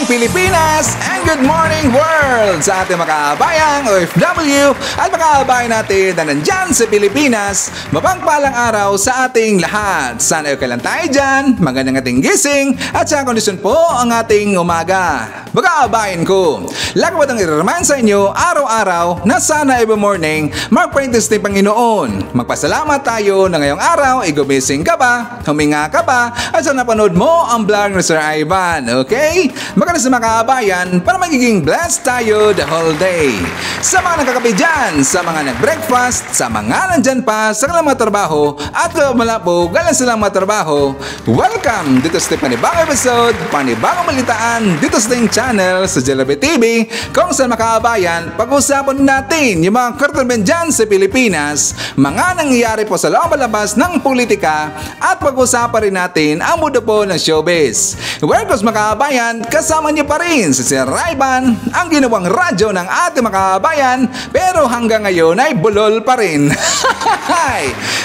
morning Pilipinas and good morning world sa ating mga kabayang OFW at mga kabayan natin na nandyan sa Pilipinas. Mapagpalang araw sa ating lahat. Sana okay lang tayo dyan, magandang ating gising at sa kondisyon po ang ating umaga. Mga kabayan ko, lagi ko itong i-remind sa inyo araw-araw na sana every morning magprintis ni Panginoon. Magpasalamat tayo na ngayong araw, gumising ka ba, huminga ka ba, at sa napanood mo ang vlog ni Sir Ivan. Okay? Maganda sa mga kabayan para magiging blessed tayo the whole day. Sa mga nagkakape dyan, sa mga nag-breakfast, sa mga nandyan pa sa kanilang mga trabaho at malapog galang silang mga trabaho, welcome dito sa panibagong episode, panibagong balitaan dito sa ating channel sa Jelabe TV, kung saan mga kabayan, pag-usapan natin yung mga kartalben dyan sa Pilipinas, mga nangyayari po sa loob labas ng politika at pag-usapan rin natin ang mundo po ng showbiz. Welcome mga kabayan, kasama niyo pa rin si Sir Ivan, ang ginawang radyo ng ating mga kabayan, pero hanggang ngayon ay bulol pa rin.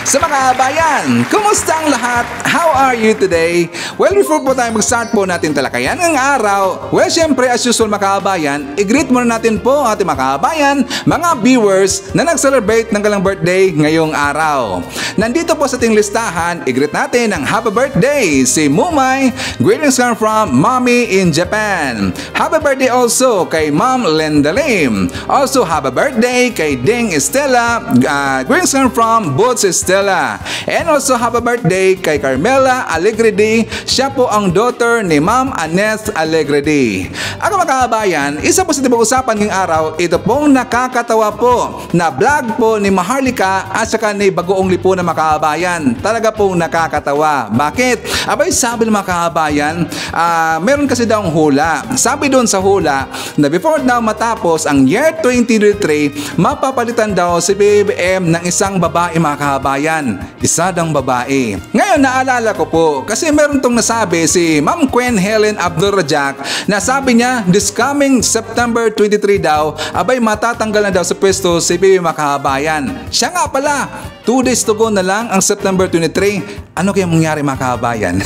Sa mga kabayan, kumusta ang lahat? How are you today? Well, before po tayo mag-start po natin talakayan ng araw, well, syempre as usual mga kabayan, i-greet muna natin po ating mga kabayan, mga viewers na nag-celebrate ng kanilang birthday ngayong araw. Nandito po sa ating listahan, i-greet natin ang happy birthday si Mumay. Greetings come from Mommy in Japan. Happy birthday also kay Ma'am Lenda Lim. Also happy birthday kay Ding Estela. Greetings come from Boots Estela. And also happy birthday kay Carmela Alegredi. Siya po ang daughter ni Ma'am Annette Alegredi. Ako mga kabayan, isa po sa usapan ngayong araw, ito pong nakakatawa po na vlog po ni Maharlika at saka ni Bagoong Lipo na mga kabayan. Talaga pong nakakatawa. Bakit? Abay sabi ng mga kabayan, meron kasi daw ang hula. Sabi doon sa hula na before daw matapos ang year 2023, mapapalitan daw si BBM ng isang babae mga kabayan. Isa daw babae. Ngayon naalala ko po kasi meron tong nasabi si Ma'am Quen Helen Abdul Rajak na sabi niya this coming September 23 daw, abay matatanggal na daw sa pwesto si BBM mga kabayan. Siya nga pala, 2 days to go na lang ang September 23. Ano kaya mangyari mga kabayan?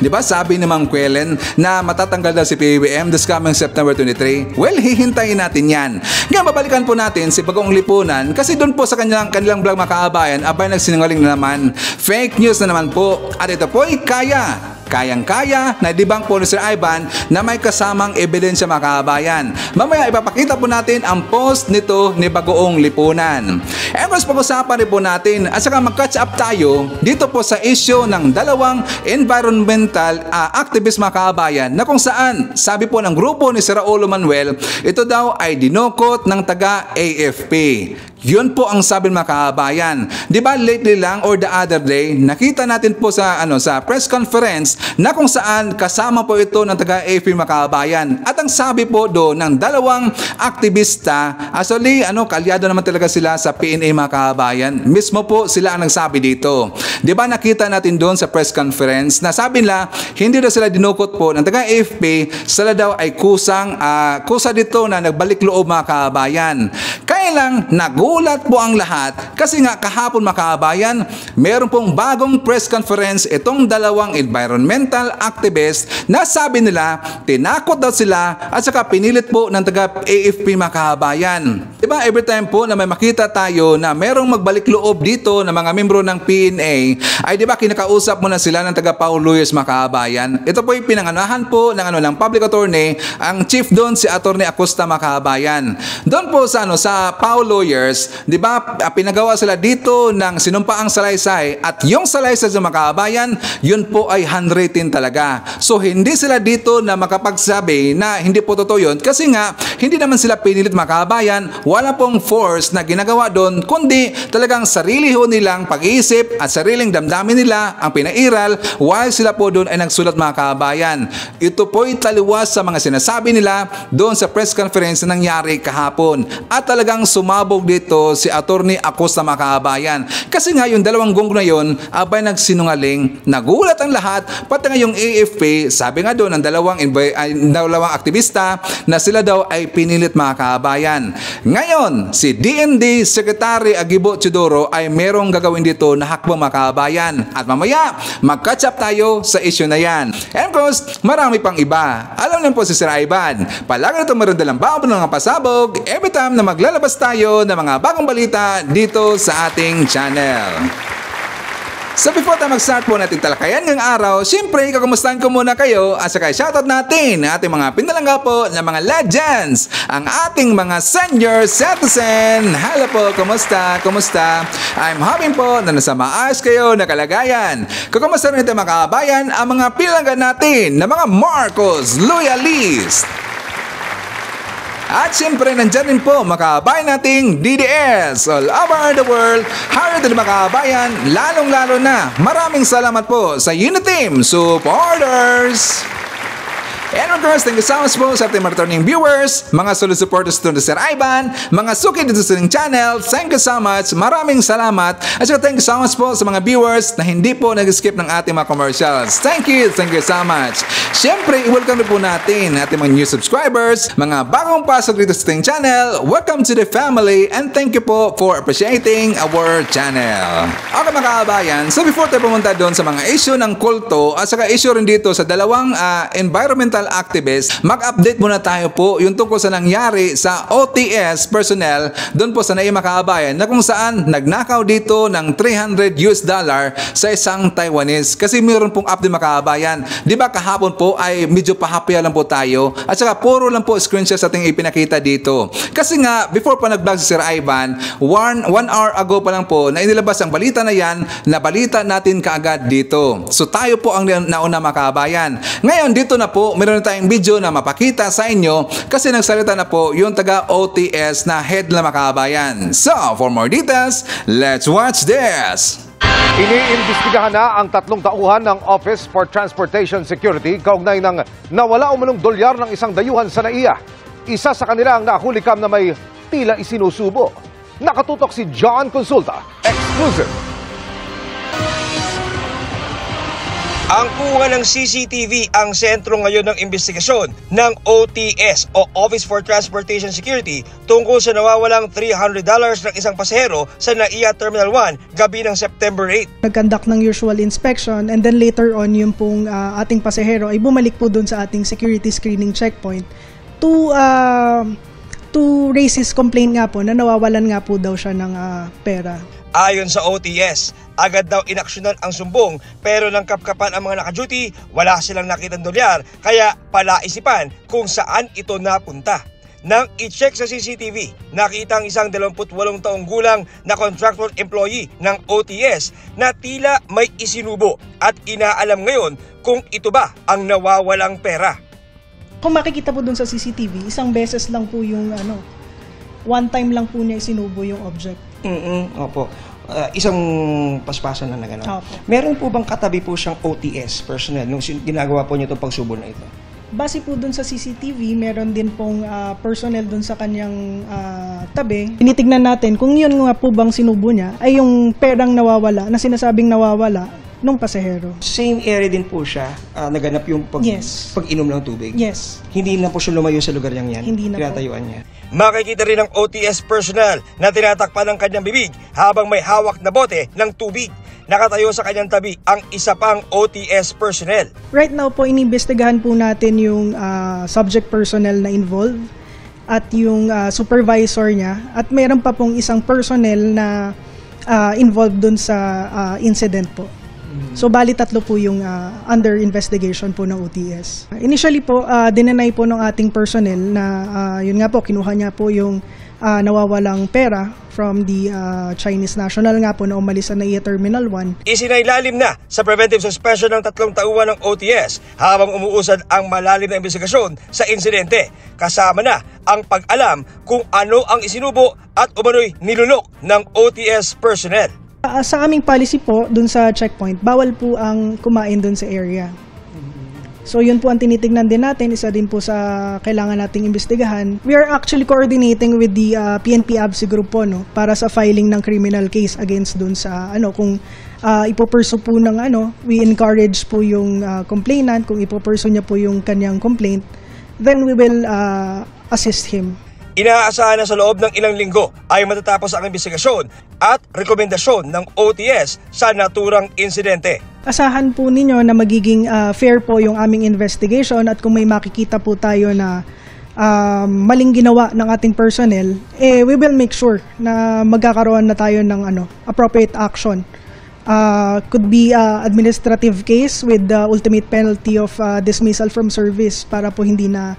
Di ba sabi ni Ma'am Quellen na matatanggal daw si PBBM this coming September 23? Well, hihintayin natin yan. Ngayon, babalikan po natin si Bagoong Lipunan kasi doon po sa kanilang vlog mga kabayan, abay nagsinungaling na naman. Fake news na naman po. At ito po ay kayang-kaya na dibang po ni Sir Ivan na may kasamang ebidensya mga kabayan. Mamaya ipapakita po natin ang post nito ni Bagoong Lipunan. And plus pag-usapan rin po natin at saka mag-catch up tayo dito po sa issue ng dalawang environmental activist mga kabayan na kung saan sabi po ng grupo ni Sir Raulo Manuel, ito daw ay dinukot ng taga AFP. Yun po ang sabi ng mga kabayan. Di ba lately lang or the other day, nakita natin po sa press conference na kung saan kasama po ito ng taga AFP mga kabayan. At ang sabi po doon ng dalawang aktivista, actually kalyado naman talaga sila sa PNA mga kabayan. Mismo po sila ang nagsabi dito. Di ba nakita natin doon sa press conference na sabi nila hindi daw sila dinukot po ng taga AFP, sila daw ay kusa dito na nagbalik loob mga kabayan. Kaya lang nagulat po ang lahat kasi nga kahapon mga kabayan, meron pong bagong press conference itong dalawang environmental activist na sabi nila tinakot daw sila at saka pinilit po ng taga AFP mga kabayan. Diba every time po na may makita tayo na merong magbalik loob dito na mga membro ng PNA ay diba kinakausap mo na sila ng taga Pau Lawyers mga kabayan. Ito po yung pinanganahan po ng public attorney, ang chief doon si Attorney Acosta mga kabayan. Doon po sa Pau Lawyers, di ba, pinagawa sila dito ng sinumpaang salaysay at yung salaysay sa mga kabayan, yun po ay handwritten talaga. So hindi sila dito na makapagsabi na hindi po totoo yun kasi nga hindi naman sila pinilit mga kabayan, wala pong force na ginagawa doon kundi talagang sarili ho nilang pag-iisip at sariling damdamin nila ang pinairal while sila po doon ay nagsulat mga kabayan. Ito po ay taliwas sa mga sinasabi nila doon sa press conference na nangyari kahapon at talagang sumabog dito si Attorney Acosta mga kabayan. Kasi nga yung dalawang gong na yun, abay nagsinungaling, nagulat ang lahat, pati nga yung AFP, sabi nga doon ng dalawang aktivista na sila daw ay pinilit mga kabayan. Ngayon, si DND Secretary Agibo Chidoro ay merong gagawin dito na hakbang mga kabayan. At mamaya, mag-catch up tayo sa issue na yan. And of course, marami pang iba. Alam lalo po si Sir Ivan. Palagi na tumarandalang baon ng mga pasabog every time na maglalabas tayo ng mga bagong balita dito sa ating channel. So before tayo mag-start po natin talakayan ngayong araw, siyempre kakumustahan ko muna kayo at saka shoutout natin ang ating mga pinalangga po na mga legends, ang ating mga senior citizen. Hello po, kumusta? Kumusta? I'm hoping po na nasa maayos kayo na kalagayan. Kakumusta rin natin mga kabayan ang mga pinalangga natin na mga Marcos Loyalist. At siyempre, nandyan din po makabayan nating DDS all over the world. Harap din makabayan, lalong-lalo na. Maraming salamat po sa Uniteam supporters. And of course, thank you so much po sa ating returning viewers, mga solid supporters to Sir Ivan, mga suki dito sa ating channel. Thank you so much. Maraming salamat. At saka thank you so much po sa mga viewers na hindi po nag-skip ng ating mga commercials. Thank you so much. Siyempre, i-welcome po natin ating mga new subscribers, mga bagong pasok dito sa ating channel. Welcome to the family and thank you po for appreciating our channel. Okay mga kabayan, so before tayo pumunta doon sa mga issue ng kulto at saka issue rin dito sa dalawang environmental activist, mag-update muna tayo po yung tungkol sa nangyari sa OTS personnel doon po sa Naima Kabayan na kung saan nagnakaw dito ng $300 sa isang Taiwanese. Kasi mayroon pong update mga kabayan. Di ba kahapon po ay medyo pahapya lang po tayo at saka puro lang po screenshot sa ating ipinakita dito. Kasi nga, before pa nag-vlog si Sir Ivan, one hour ago pa lang po na inilabas ang balita na yan, na balita natin kaagad dito. So tayo po ang nauna mga kabayan. Ngayon, dito na po, meron na tayong video na mapakita sa inyo kasi nagsalita na po yung taga-OTS na head na makabayan. So, for more details, let's watch this! Iniimbestigahan na ang 3 tauhan ng Office for Transportation Security kaugnay ng nawala umunong dolyar ng isang dayuhan sa NAIA. Isa sa kanila ang nahulikam na may tila isinusubo. Nakatutok si John Consulta. Exclusive! Ang kuha ng CCTV ang sentro ngayon ng investigasyon ng OTS o Office for Transportation Security tungkol sa nawawalang $300 ng isang pasahero sa NAIA Terminal 1 gabi ng September 8. Nag-conduct ng usual inspection and then later on yung pong ating pasahero ay bumalik po dun sa ating security screening checkpoint to raise his complaint nga po na nawawalan nga po daw siya ng pera. Ayon sa OTS, agad daw inaksyonan ang sumbong pero nang kapkapan ang mga naka-duty, wala silang nakitang dolyar kaya palaisipan kung saan ito napunta. Nang i-check sa CCTV, nakita ang isang 28 taong gulang na contractual employee ng OTS na tila may isinubo at inaalam ngayon kung ito ba ang nawawalang pera. Kung makikita po dun sa CCTV, isang beses lang po yung one time lang po niya isinubo yung object. Opo. Isang paspasan na gano'n. Opo. Meron po bang katabi po siyang OTS personnel nung ginagawa po niyo itong pagsubo na ito? Base po dun sa CCTV, meron din pong personnel dun sa kanyang tabi. Tinitignan natin kung yun nga po bang sinubo niya ay yung perang nawawala, na sinasabing nawawala nung pasahero. Same area din po siya, naganap yung Yes. pag-inom ng tubig? Yes. Hindi na po siya lumayo sa lugar niyang yan? Hindi na po. Tinatayuan niya? Makikita rin ang OTS personnel na tinatakpan ng kanyang bibig habang may hawak na bote ng tubig. Nakatayo sa kanyang tabi ang isa pang OTS personnel. Right now po, inimbestigahan po natin yung subject personnel na involved at yung supervisor niya. At meron pa pong isang personnel na involved dun sa incident po. So bali 3 po yung under investigation po ng OTS. Initially po, dinenay po ng ating personnel na yun nga po, kinuha niya po yung nawawalang pera from the Chinese national nga po na umalis sa NAIA Terminal 1. Isinailalim na sa preventive suspension ng 3 tauhan ng OTS habang umuusad ang malalim na investigasyon sa insidente. Kasama na ang pag-alam kung ano ang isinubo at umano'y nilunok ng OTS personnel. Sa aming policy po, dun sa checkpoint, bawal po ang kumain dun sa area. So yun po ang tinitignan din natin, isa din po sa kailangan nating imbestigahan. We are actually coordinating with the PNP ABSI group po, no, para sa filing ng criminal case against dun sa kung ipopursue po ng we encourage po yung complainant, kung ipopursue niya po yung kanyang complaint, then we will assist him. Inaasahan na sa loob ng ilang linggo ay matatapos ang investigasyon at rekomendasyon ng OTS sa naturang insidente. Asahan po ninyo na magiging fair po yung aming investigation at kung may makikita po tayo na maling ginawa ng ating personnel, we will make sure na magkakaroon na tayo ng appropriate action. Could be administrative case with the ultimate penalty of dismissal from service para po hindi na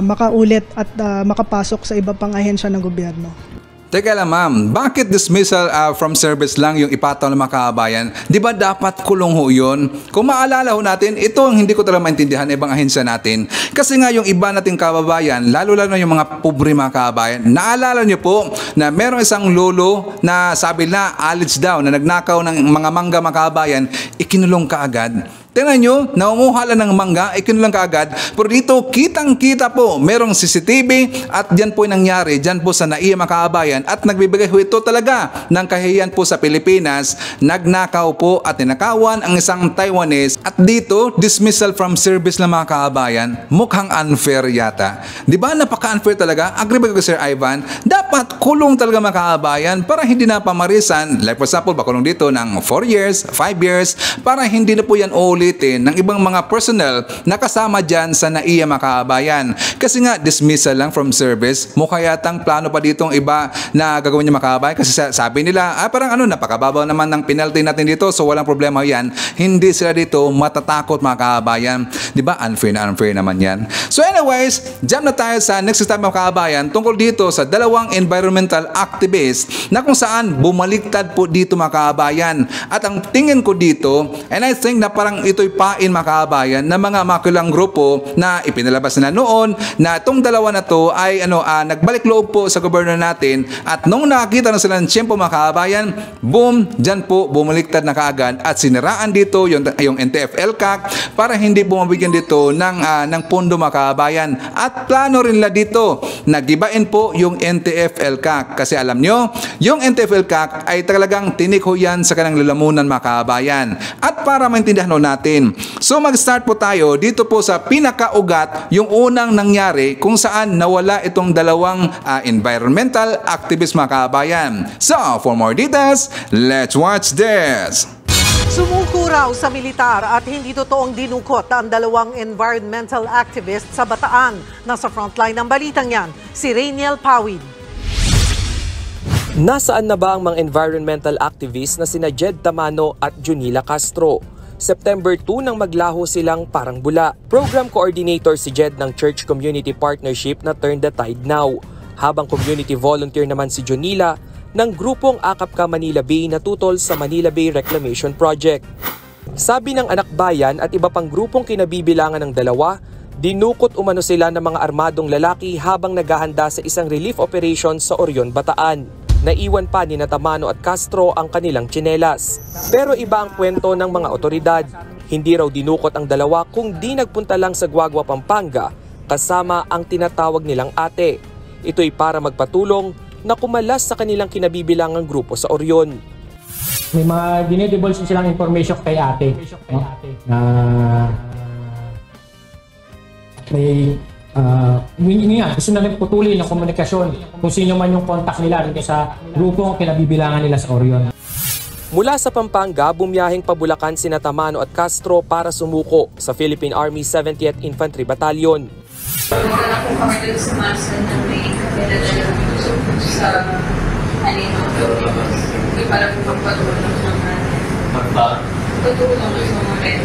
makaulit at makapasok sa iba pang ahensya ng gobyerno. Teka lang ma'am, bakit dismissal from service lang yung ipataw ng mga kababayan? Di ba dapat kulong ho yun? Kung maalala ho natin, ito ang hindi ko talaga maintindihan ng ibang ahensya natin. Kasi nga yung iba nating kababayan, lalo-lalo yung mga pobre mga kababayan, naalala nyo po na merong isang lolo na sabi na alleged daw na nagnakaw ng mga mangga mga kababayan, ikinulong kaagad. Tingnan nyo, naunguha lang ng mangga, ikinulang kaagad. Pero dito, kitang-kita po, merong CCTV at dyan po yung nangyari, dyan po sa NAIA mga kababayan at nagbibigay ho ito talaga ng kahihiyan po sa Pilipinas. Nagnakaw po at tinakawan ang isang Taiwanese at dito, dismissal from service ng mga kababayan. Mukhang unfair yata. Di ba napaka-unfair talaga? Agree ba ko Sir Ivan? Dapat kulong talaga mga kababayan para hindi na pamarisan. Like for example, bakulong dito ng 4 years, 5 years, para hindi na po yan ng ibang mga personnel na kasama dyan sa NAIA mga kababayan. Kasi nga, dismissal lang from service. Mukha yatang plano pa ditong iba na gagawin niya mga kababayan. Kasi sabi nila, parang napakababaw naman ng penalty natin dito, so walang problema yan. Hindi sila dito matatakot mga kababayan. Di ba? Unfair na unfair naman yan. So anyways, jump na tayo sa next step mga kababayan tungkol dito sa dalawang environmental activists na kung saan bumaliktad po dito mga kababayan. At ang tingin ko dito, and I think na parang ito'y pain mga kababayan na mga makulang grupo na ipinalabas na noon na itong dalawa na to ay nagbalik loob po sa gobyerno natin at nung nakakita na sila ng tiyempo mga kababayan, boom, dyan po bumaliktad na kaagad at siniraan dito yung NTF-ELCAC para hindi bumabigyan dito ng pondo mga kababayan at plano rin nila dito nagibain po yung NTF-ELCAC kasi alam nyo, yung NTF-ELCAC ay talagang tinikho yan sa kanang lalamunan mga kababayan at para maintindihan natin. So mag-start po tayo dito po sa pinakaugat yung unang nangyari kung saan nawala itong dalawang environmental activist mga kababayan. So for more details, let's watch this. Sumuko raw sa militar at hindi totoong dinukot ang dalawang environmental activist sa Bataan. Nasa frontline ng balitang yan, si Rainiel Pawid. Nasaan na ba ang mga environmental activists na sina Jed Tamano at Junila Castro? September 2 nang maglaho silang parang bula. Program coordinator si Jed ng Church Community Partnership na Turn the Tide Now. Habang community volunteer naman si Junila ng grupong Akap Ka Manila Bay na tutol sa Manila Bay Reclamation Project. Sabi ng Anak Bayan at iba pang grupong kinabibilangan ng dalawa, dinukot umano sila ng mga armadong lalaki habang naghahanda sa isang relief operation sa Orion, Bataan. Naiwan pa ni Tamano at Castro ang kanilang tsinelas. Pero iba ang kwento ng mga otoridad. Hindi raw dinukot ang dalawa kung di nagpunta lang sa Guagua, Pampanga kasama ang tinatawag nilang ate. Ito'y para magpatulong na kumalas sa kanilang kinabibilangang grupo sa Orion. May mga dinedivulge silang information kay ate na may gusto na rin putulin ng komunikasyon kung sino man yung contact nila rin sa grupong kinabibilangan nila sa Orion. Mula sa Pampanga, bumiyaheng pabulakan sina Tamano at Castro para sumuko sa Philippine Army 70th Infantry Battalion. Wala po kami dun sa Marsan na may kapitadala sa hindi para po magpatulong ng patulong ng mga rin.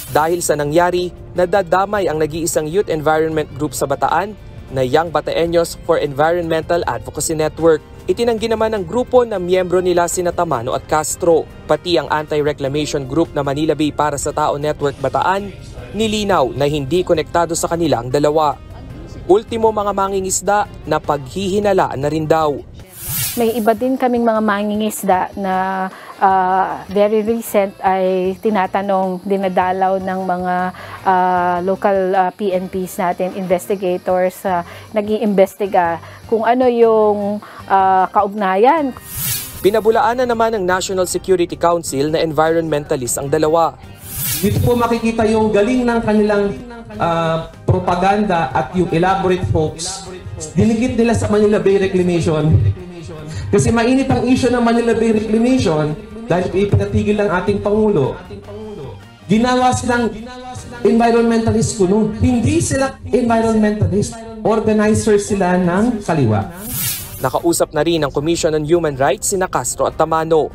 Dahil sa nangyari, nadadamay ang nag-iisang youth environment group sa Bataan na Young Bataeños for Environmental Advocacy Network. Itinanggi naman ng grupo na miyembro nila sina Tamano at Castro, pati ang anti-reclamation group na Manila Bay para sa Tao Network Bataan, nilinaw na hindi konektado sa kanila ang dalawa. Ultimo mga mangingisda na paghihinalaan na rin daw. May iba din kaming mga mangingisda na very recent ay tinatanong, dinadalaw ng mga local PNPs natin, investigators, nag-iimbestiga kung ano yung kaugnayan. Pinabulaanan naman ng National Security Council na environmentalist ang dalawa. Dito po makikita yung galing ng kanilang propaganda at yung elaborate hoax. Dinigit nila sa Manila Bay Reclamation. Kasi mainit ang issue ng Manila Bay Reclamation dahil ipinatigil ng ating Pangulo, ginawa silang environmentalist kuno. Hindi sila environmentalist, organizers sila ng kaliwa. Nakausap na rin ng Commission on Human Rights sina Castro at Tamano.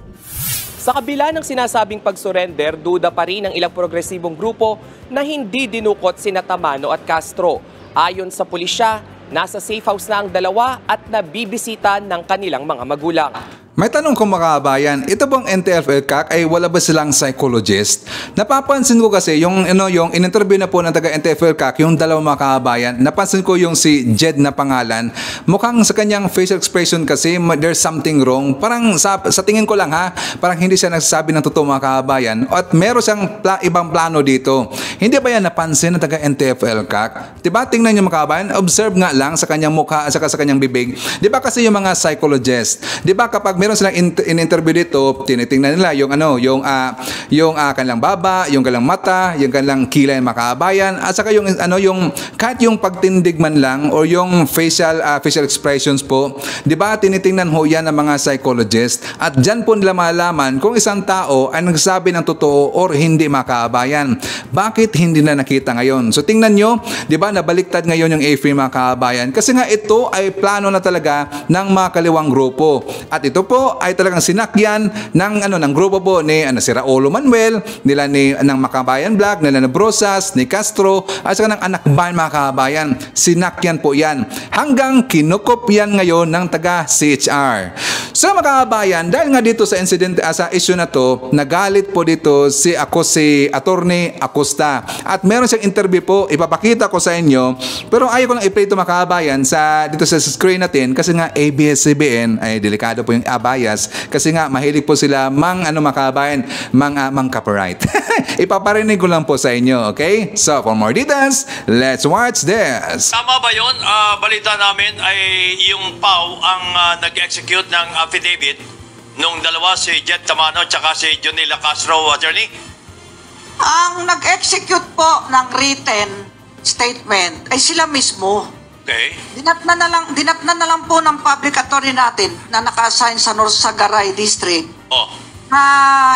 Sa kabila ng sinasabing pag-surrender, duda pa rin ang ilang progresibong grupo na hindi dinukot sina Tamano at Castro. Ayon sa pulisya, nasa safe house na ang dalawa at nabibisita ng kanilang mga magulang. May tanong ko mga kabayan, ito bang NTF-ELCAC ay wala ba silang psychologist? Napapansin ko kasi yung in-interview na po ng taga NTF-ELCAC, yung dalawang mga kabayan, napansin ko yung si Jed na pangalan, mukhang sa kanyang facial expression kasi there's something wrong. Parang sa tingin ko lang ha, parang hindi siya nagsasabi ng totoo mga kabayan at meron siyang ibang plano dito. Hindi ba yan napansin ng taga NTF-ELCAC? Diba tingnan niyo mga kabayan, observe nga lang sa kanyang mukha at sa kanyang bibig. Diba kasi yung mga psychologist, diba kapag meron silang in-interview dito, tinitingnan nila yung kanilang baba, yung kanilang mata, yung kanilang kilay mga kabayan, at saka yung kahit yung pagtindig man lang or yung facial expressions po, 'di ba? Tinitingnan ho 'yan ng mga psychologist at diyan po nila malaman kung isang tao ay nagsasabi ng totoo or hindi mga kabayan. Bakit hindi na nakita ngayon? So tingnan nyo, 'di ba? Nabaliktad ngayon yung AFRI mga kabayan kasi nga ito ay plano na talaga ng mga kaliwang grupo. At ito po ay talagang sinakyan ng grupo po ni si Raulo Manuel, ng Makabayan Black, nila Brosas, ni Castro, at saka ng anak bayan mga kabayan. Sinakyan po yan. Hanggang kinukopyan ngayon ng taga CHR. So mga kabayan, dahil nga dito sa incident, sa issue na to, nagalit po dito si Attorney Acosta. At meron siyang interview po, ipapakita ko sa inyo. Pero ayaw ko lang i-play ito mga kabayan dito sa screen natin kasi nga ABS-CBN ay delikado po yung bias kasi nga mahilig po sila mang copyright. Ipaparinig ko lang po sa inyo, okay? So for more details, let's watch this. Tama ba yun? Balita namin ay yung PAW ang nag-execute ng affidavit nung dalawa, si Jed Tamano at si Junila Castro, attorney? Ang nag-execute po ng written statement ay sila mismo. Okay. Dinatnan na lang po ng public attorney natin na naka-assign sa North Sagaray District. Na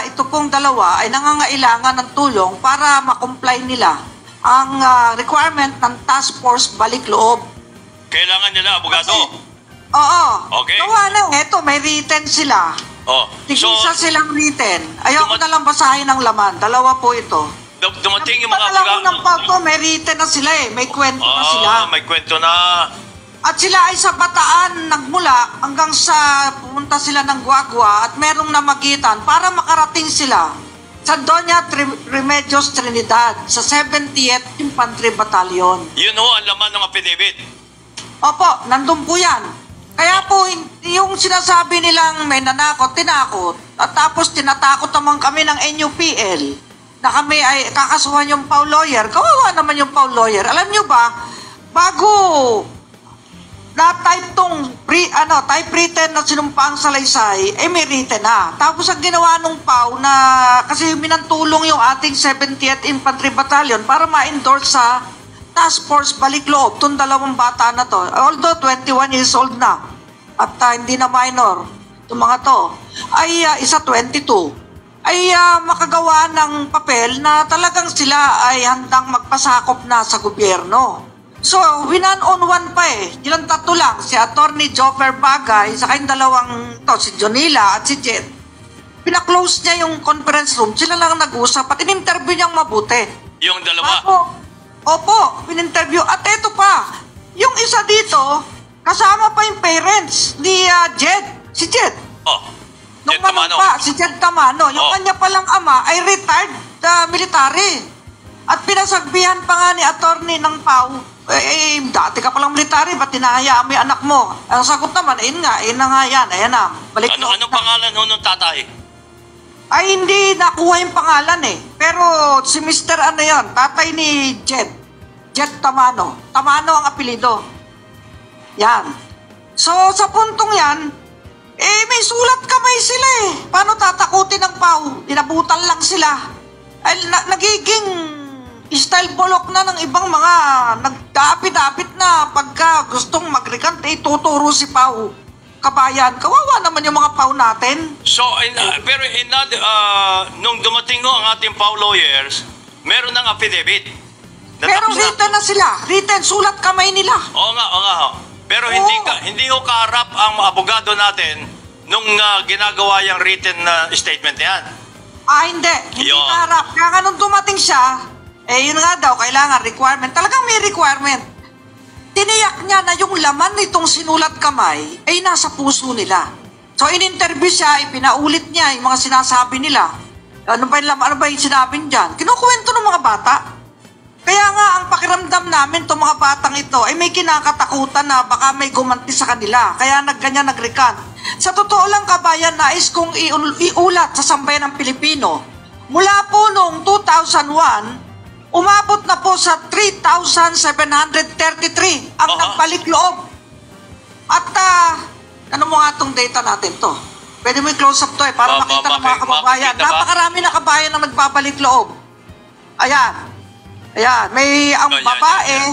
ito pong dalawa ay nangangailangan ng tulong para ma-comply nila ang requirement ng task force balik loob. Kailangan nila abogado? Oo. Okay. Gawa na, eto may written sila. Tig-isa silang written. Ayoko na lang basahin ng laman. Dalawa po ito. Dumating yung mga abogado. May written na sila eh. May kwento na sila. May kwento na. At sila ay sa Bataan nagmula hanggang sa pumunta sila ng Guagua at merong namagitan para makarating sila sa Doña Remedios Trinidad sa 70th Infantry Battalion. Yun ho ang laman ng affidavit. Opo, nandun po yan. Kaya po yung sinasabi nilang may nanakot, tinakot, at tapos tinatakot naman kami ng NUPL na kami ay kakasuhan yung PAW lawyer. Kawawa naman yung PAW lawyer. Alam nyo ba, bago na-type tong typewritten na sinumpaang salaysay, may written na. Tapos ang ginawa nung PAW na, kasi minantulong yung ating 70th Infantry Battalion para ma-endorse sa Task Force Balik Loob, itong dalawang bata na to. Although 21 years old na, at hindi na minor, itong mga to, ay isa 22. Ay makagawa ng papel na talagang sila ay handang magpasakop na sa gobyerno. So, winan-on-one pa eh. Ilang tatlo lang, si Attorney Joffer Bagay, sa kayong dalawang to, si Junila at si Jed. Pinaklose niya yung conference room, sila lang nag-usap at in-interview niyang mabuti. Yung dalawa? Opo, in-interview. At eto pa, yung isa dito, kasama pa yung parents ni Jed, si Jed. Nung manong pa, si Jed Tamano, yung kanya palang ama ay retired military. At pinasagbihan pa nga ni attorney ng PAW, dati ka palang military, ba't tinahayaan mo yung anak mo? Ang sagot naman, ayun na nga yan, ayan na. Anong pangalan ho nung tatay? Ay, hindi nakuha yung pangalan eh. Pero si Mr. tatay ni Jed Tamano. Tamano ang apelido. Yan. So, sa puntong yan, may sulat kamay sila eh. Paano tatakutin ng PAW? Dinabutan lang sila. Ay, nagiging style bolok na ng ibang mga nagdapit-dapit na pagka gustong mag-recant, tuturo si PAW. kabayan. Kawawa naman yung mga PAW natin. So, nung dumating ho ang ating PAW lawyers, meron ng affidavit. Pero written na sila. Written, sulat kamay nila. Oo nga ho. Pero hindi ho kaharap ang abogado natin nung ginagawa yung written statement yan. Hindi. Hindi kaharap. Kaya nga nung dumating siya, yun nga daw, kailangan requirement. Talagang may requirement. Tiniyak niya na yung laman nitong sinulat kamay ay nasa puso nila. So, in-interview siya, ipinaulit niya yung mga sinasabi nila. Ano ba yung sinabi niyan? Kinukuwento ng mga bata. Kaya nga, ang pakiramdam namin itong mga batang ito ay may kinakatakutan na baka may gumanti sa kanila. Kaya ganyan nag-recant. Sa totoo lang, kabayan, nais kong iulat sa sambayan ng Pilipino. Mula po noong 2001, umabot na po sa 3,733 ang nagbalik loob. At ano mo nga itong data natin to? Pwede mo i-close up to para makita ng mga kababayan. Napakarami na kabayan na nagbabalik loob. Ayan. Ang babae,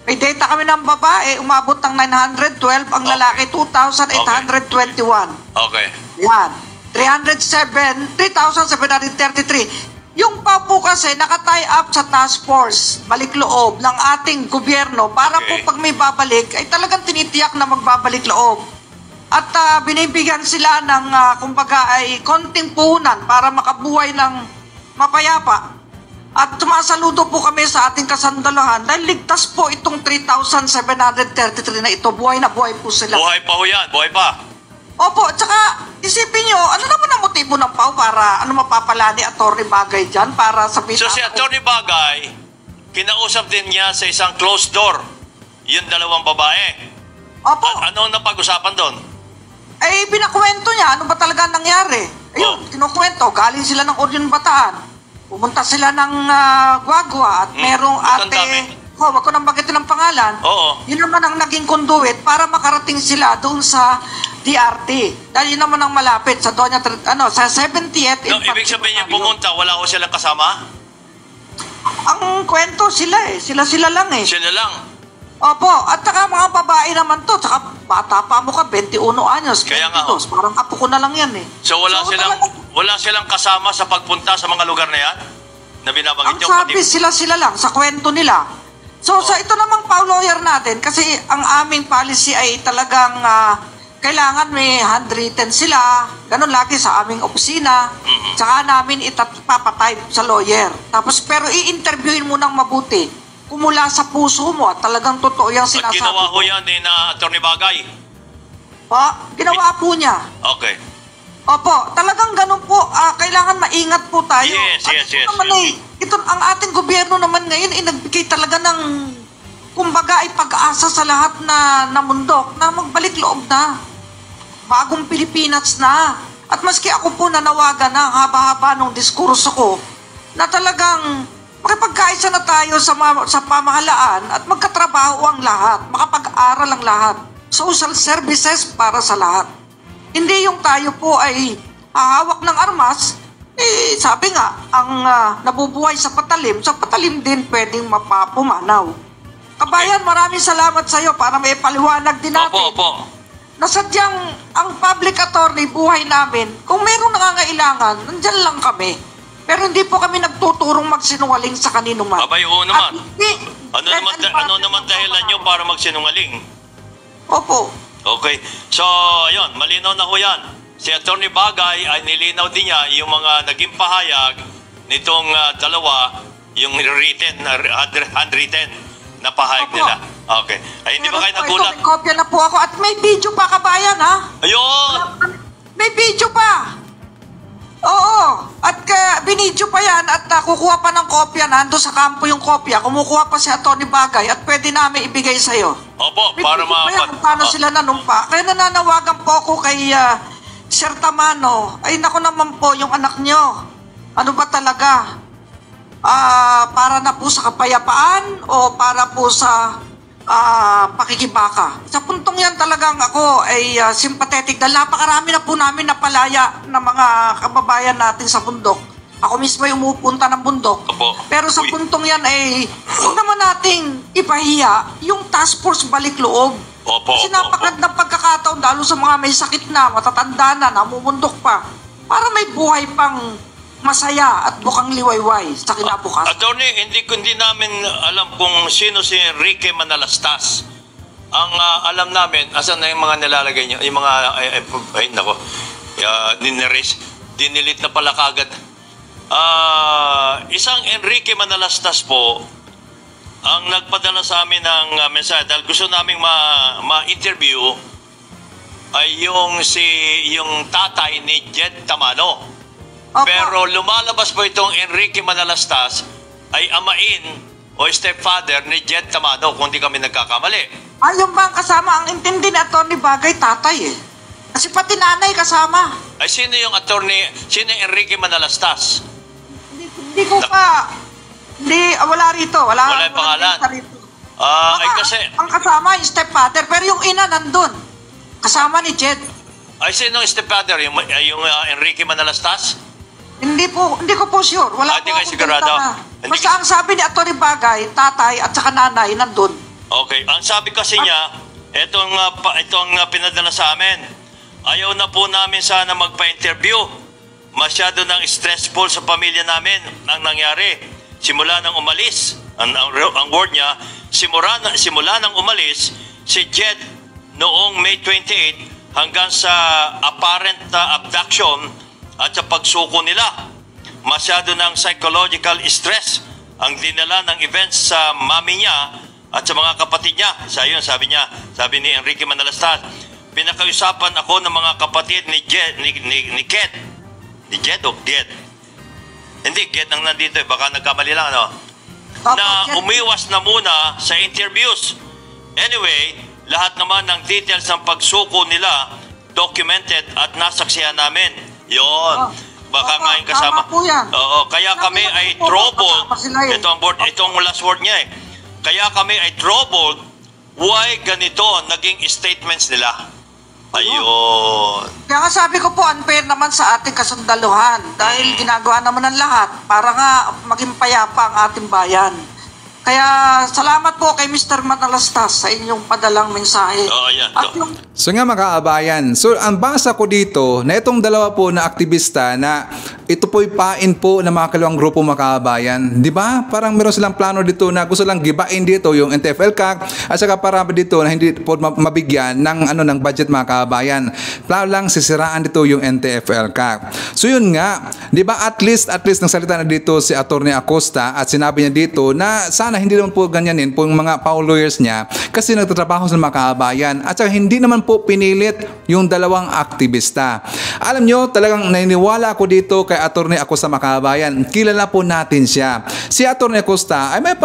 may data kami ng babae, umabot ng 912, ang lalaki 2,821. Okay. Ayan. 3,733. Yung PAW po kasi naka-tie up sa task force, balik loob ng ating gobyerno para po pag may babalik ay talagang tinitiyak na magbabalik loob. At binibigyan sila ng kumbaga ay konting puhunan para makabuhay ng mapayapa. At sumasaludo po kami sa ating kasandaluhan dahil ligtas po itong 3,733 na ito. Buhay na buhay po sila. Buhay pa ho yan, buhay pa. Opo, tsaka isipin nyo, ano naman ang motibo ng PAW para mapapala ni Atty. Bagay dyan para sabihin. So si Atty. Bagay, kinausap din niya sa isang closed door, yung dalawang babae. Opo. Ano ang napag-usapan doon? Pinakwento niya, ano ba talaga nangyari? Ayun, kinukwento, galing sila ng Orion Bataan. Pumunta sila ng Guagua at merong ate... wag ko nang bagitin ng pangalan. Yun naman ang naging conduit para makarating sila doon sa DRT. Dahil yun naman ang malapit sa sa 70th. Ibig sabihin niya pumunta, wala ko silang kasama? Ang kwento sila Sila lang Sila lang? Opo. At saka mga babae naman to. Tsaka bata pa mo ka, 21 anyos. Kaya nga parang apo ko na lang yan So wala silang kasama sa pagpunta sa mga lugar na yan? Na binabanggit niyo? Ang sabi sila lang sa kwento nila. So, sa ito namang PAW lawyer natin, kasi ang aming policy ay talagang kailangan may handwritten sila, ganun lagi sa aming opisina, tsaka namin ipapatay sa lawyer. Tapos, pero i-interviewin mo ng mabuti, kung mula sa puso mo at talagang totoo yung sinasabi. At ginawa ko yan ni Atty. Bagay? Ginawa po niya. Okay. Opo, talagang ganun po, kailangan maingat po tayo. Yes. Ito, ang ating gobyerno naman ngayon, nagbigay talaga ng, kumbaga, ay pag-asa sa lahat na mundok na magbalik loob na. Bagong Pilipinas na. At maski ako po nanawagan na haba-haba nung diskurso ko, na talagang makipagkaisa na tayo sa pamahalaan at magkatrabaho ang lahat, makapag-aral ang lahat. Social services para sa lahat. Hindi yung tayo po ay hawak ng armas, sabi nga, ang nabubuhay sa patalim din pwedeng mapapumanaw. Kabayan, maraming salamat sa iyo para may paliwanag din natin. Opo. Na sadyang ang public attorney, buhay namin, kung mayroong nangangailangan, nandyan lang kami. Pero hindi po kami nagtuturong magsinungaling sa kanino man. Abay, oo naman. Ano naman dahilan nyo para magsinungaling? Opo. Okay. So, ayun, malinaw na ho yan. Si Atty. Bagay ay nilinaw din niya yung mga naging pahayag nitong dalawa, yung handwritten na pahayag nila. Okay. Ay, hindi ba kayo nagulat? May kopya na po ako at may video pa, kabayan, ha? Ayun! May video pa! Oo. At binidyo pa yan at kukuha pa ng kopya. Nando sa kampo yung kopya. Kumukuha pa si Atty. Bagay at pwede namin ibigay sa'yo. Opo, para paano sila nanumpa. Kaya nananawagan po ako kay Sir Tamano. Ay, naku naman po yung anak nyo. Ano ba talaga? Para na po sa kapayapaan o para po sa pakikibaka. Sa puntong yan talagang ako ay sympathetic dahil napakarami na po namin napalaya ng mga kababayan natin sa bundok. Ako mismo ay umupunta ng bundok. Pero sa puntong yan ay huwag naman nating ipahiya yung task force balik loob. Opo, Kasi napakagandang pagkakataon, lalo sa mga may sakit na, matatanda na, namumundok pa, para may buhay pang masaya at bukang liwayway sa kinabukasan. Attorney, hindi namin alam kung sino si Enrique Manalastas. Ang alam namin, asan na yung mga nilalagay niyo? Yung mga, dinilit na pala kagad. Isang Enrique Manalastas po, ang nagpadala sa amin ng mensahe dahil gusto naming ma-interview ay yung tatay ni Jed Tamano. Opo. Pero lumalabas po itong Enrique Manalastas ay amain o stepfather ni Jed Tamano kung di kami nagkakamali. Yung bang kasama, ang intindi ni Atty. Bagay, tatay eh. Kasi pati nanay kasama. Ay sino yung Enrique Manalastas? Hindi ko pa... wala rito. Wala yung pangalan. Rito. Ay kasi... Ang kasama yung stepfather, pero yung ina nandun. Kasama ni Jed. Ay sino yung stepfather? Yung Enrique Manalastas? Hindi ko po sure. Wala Hindi po kayo sigurado? Basta ang sabi ni Atty. Bagay, tatay at saka nanay nandun. Okay. Ang sabi kasi niya, itong pinadala sa amin, ayaw na po namin sana magpa-interview. Masyado nang stressful sa pamilya namin ang nangyari. Simula nang umalis, ang word niya, simula nang umalis si Jed noong May 28 hanggang sa apparent abduction at sa pagsuko nila. Masyado ng psychological stress ang dinala ng events sa mami niya at sa mga kapatid niya. Sabi ni Enrique Manalastas, pinakausapan ako ng mga kapatid ni Jed, ni Ket. Ni Jed o Ged? Hindi, Ged ang nandito eh. Baka nagkamali lang, ano? Na umiwas na muna sa interviews. Anyway, lahat naman ng details ng pagsuko nila documented at nasaksihan namin. Yon. Baka ngayon kasama. Oo, kaya kami ay troubled. Itong last word niya eh. Kaya kami ay troubled why ganito naging statements nila. Ayun. Kaya nga sabi ko po, unfair naman sa ating kasundaluhan dahil ginagawa naman ng lahat para nga maging payapa ang ating bayan. Kaya salamat po kay Mr. Manalastas sa inyong padalang mensahe. So nga mga kaabayan, so ang basa ko dito na itong dalawa po na aktivista na ito po'y pain po ng mga kalawang grupo mga kaabayan. Di ba? Parang meron silang plano dito na gusto lang gibain dito yung NTF-ELCAC at saka para dito na hindi po mabigyan ng budget mga kaabayan. Plano lang sisiraan dito yung NTF-ELCAC. So yun nga, di ba at least nagsalita na dito si Atty. Acosta at sinabi niya dito na sana hindi naman po ganyanin po yung mga power lawyers niya kasi nagtatrabaho sa mga kaabayan at saka hindi naman po pinilit yung dalawang aktivista. Alam nyo, talagang naniniwala ako dito kay Atty. Acosta mga kaabayan. Kilala po natin siya. Si Atty. Acosta ay may